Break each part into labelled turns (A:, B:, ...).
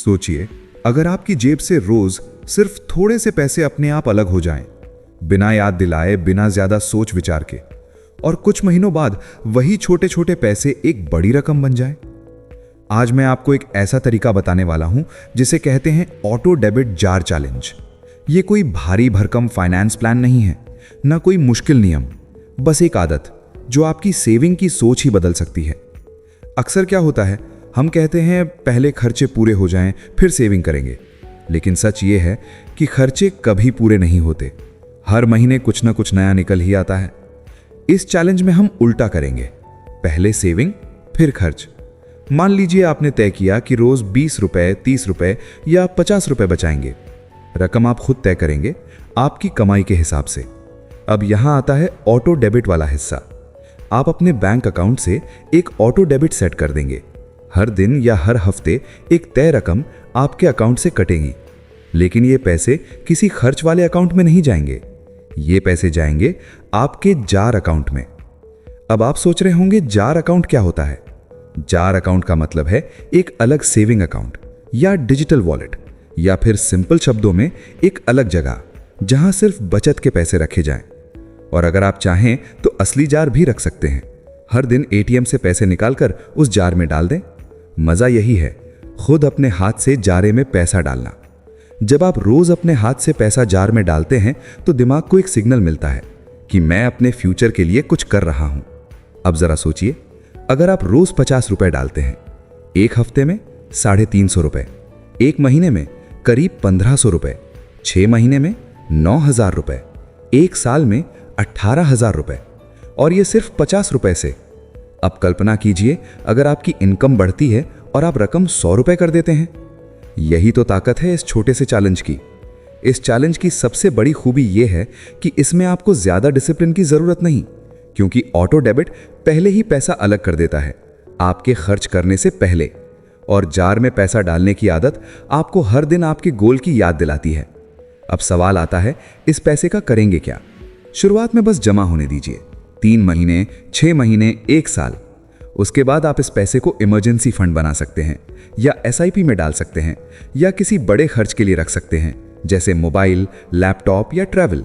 A: सोचिए, अगर आपकी जेब से रोज सिर्फ थोड़े से पैसे अपने आप अलग हो जाएं, बिना याद दिलाए, बिना ज्यादा सोच विचार के, और कुछ महीनों बाद वही छोटे छोटे पैसे एक बड़ी रकम बन जाए। आज मैं आपको एक ऐसा तरीका बताने वाला हूं जिसे कहते हैं ऑटो डेबिट जार चैलेंज। ये कोई भारी भरकम फाइनेंस प्लान नहीं है, ना कोई मुश्किल नियम, बस एक आदत जो आपकी सेविंग की सोच ही बदल सकती है। अक्सर क्या होता है, हम कहते हैं पहले खर्चे पूरे हो जाएं फिर सेविंग करेंगे, लेकिन सच ये है कि खर्चे कभी पूरे नहीं होते। हर महीने कुछ ना कुछ नया निकल ही आता है। इस चैलेंज में हम उल्टा करेंगे, पहले सेविंग फिर खर्च। मान लीजिए आपने तय किया कि रोज 20 रुपए, 30 रुपए या 50 रुपए बचाएंगे। रकम आप खुद तय करेंगे, आपकी कमाई के हिसाब से। अब यहां आता है ऑटो डेबिट वाला हिस्सा। आप अपने बैंक अकाउंट से एक ऑटो डेबिट सेट कर देंगे। हर दिन या हर हफ्ते एक तय रकम आपके अकाउंट से कटेगी, लेकिन ये पैसे किसी खर्च वाले अकाउंट में नहीं जाएंगे। ये पैसे जाएंगे आपके जार अकाउंट में। अब आप सोच रहे होंगे जार अकाउंट क्या होता है? जार अकाउंट का मतलब है एक अलग सेविंग अकाउंट या डिजिटल वॉलेट, या फिर सिंपल शब्दों में एक अलग जगह जहां सिर्फ बचत के पैसे रखे जाएं। और अगर आप चाहें तो असली जार भी रख सकते हैं। हर दिन एटीएम से पैसे निकालकर उस जार में डाल दें। मजा यही है, खुद अपने हाथ से जारे में पैसा डालना। जब आप रोज अपने हाथ से पैसा जार में डालते हैं तो दिमाग को एक सिग्नल मिलता है कि मैं अपने फ्यूचर के लिए कुछ कर रहा हूं। अब जरा सोचिए, अगर आप रोज 50 रुपए डालते हैं, एक हफ्ते में 350 रुपए, एक महीने में करीब 1500 रुपए, 6 महीने में 9000 रुपए, एक साल में 18,000 रुपए, और ये सिर्फ 50 रुपए से। अब कल्पना कीजिए अगर आपकी इनकम बढ़ती है और आप रकम 100 रुपए कर देते हैं। यही तो ताकत है इस छोटे से चैलेंज की। इस चैलेंज की सबसे बड़ी खूबी यह है कि इसमें आपको ज्यादा डिसिप्लिन की जरूरत नहीं, क्योंकि ऑटो डेबिट पहले ही पैसा अलग कर देता है आपके खर्च करने से पहले, और जार में पैसा डालने की आदत आपको हर दिन आपके गोल की याद दिलाती है। अब सवाल आता है, इस पैसे का करेंगे क्या? शुरुआत में बस जमा होने दीजिए, 3 महीने, 6 महीने, 1 साल। उसके बाद आप इस पैसे को इमरजेंसी फंड बना सकते हैं, या एसआईपी में डाल सकते हैं, या किसी बड़े खर्च के लिए रख सकते हैं, जैसे मोबाइल, लैपटॉप या ट्रैवल।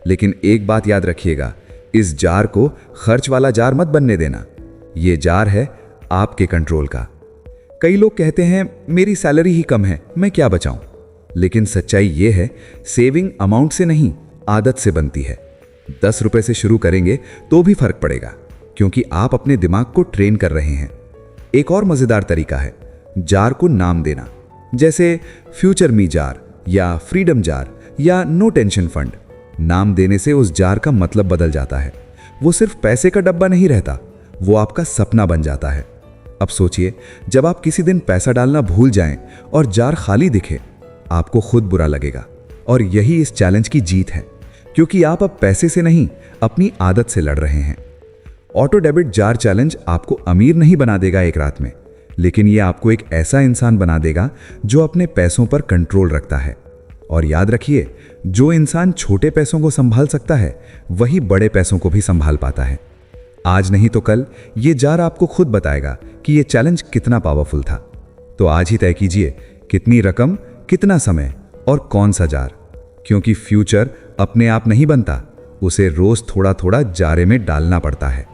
A: लेकिन एक बात याद रखिएगा, इस जार को खर्च वाला जार मत बनने देना। ये जार है आपके कंट्रोल का। कई लोग कहते हैं मेरी सैलरी ही कम है, मैं क्या बचाऊं? लेकिन सच्चाई ये है, सेविंग अमाउंट से नहीं, आदत से बनती है। 10 रुपए से शुरू करेंगे तो भी फर्क पड़ेगा, क्योंकि आप अपने दिमाग को ट्रेन कर रहे हैं। एक और मजेदार तरीका है जार को नाम देना, जैसे फ्यूचर मी जार या फ्रीडम जार या नो टेंशन फंड। नाम देने से उस जार का मतलब बदल जाता है। वो सिर्फ पैसे का डब्बा नहीं रहता, वो आपका सपना बन जाता है। अब सोचिए, जब आप किसी दिन पैसा डालना भूल जाएं और जार खाली दिखे, आपको खुद बुरा लगेगा। और यही इस चैलेंज की जीत है, क्योंकि आप अब पैसे से नहीं, अपनी आदत से लड़ रहे हैं। ऑटो डेबिट जार चैलेंज आपको अमीर नहीं बना देगा एक रात में, लेकिन यह आपको एक ऐसा इंसान बना देगा जो अपने पैसों पर कंट्रोल रखता है। और याद रखिए, जो इंसान छोटे पैसों को संभाल सकता है, वही बड़े पैसों को भी संभाल पाता है। आज नहीं तो कल ये जार आपको खुद बताएगा कि यह चैलेंज कितना पावरफुल था। तो आज ही तय कीजिए, कितनी रकम, कितना समय और कौन सा जार, क्योंकि फ्यूचर अपने आप नहीं बनता, उसे रोज थोड़ा थोड़ा जारे में डालना पड़ता है।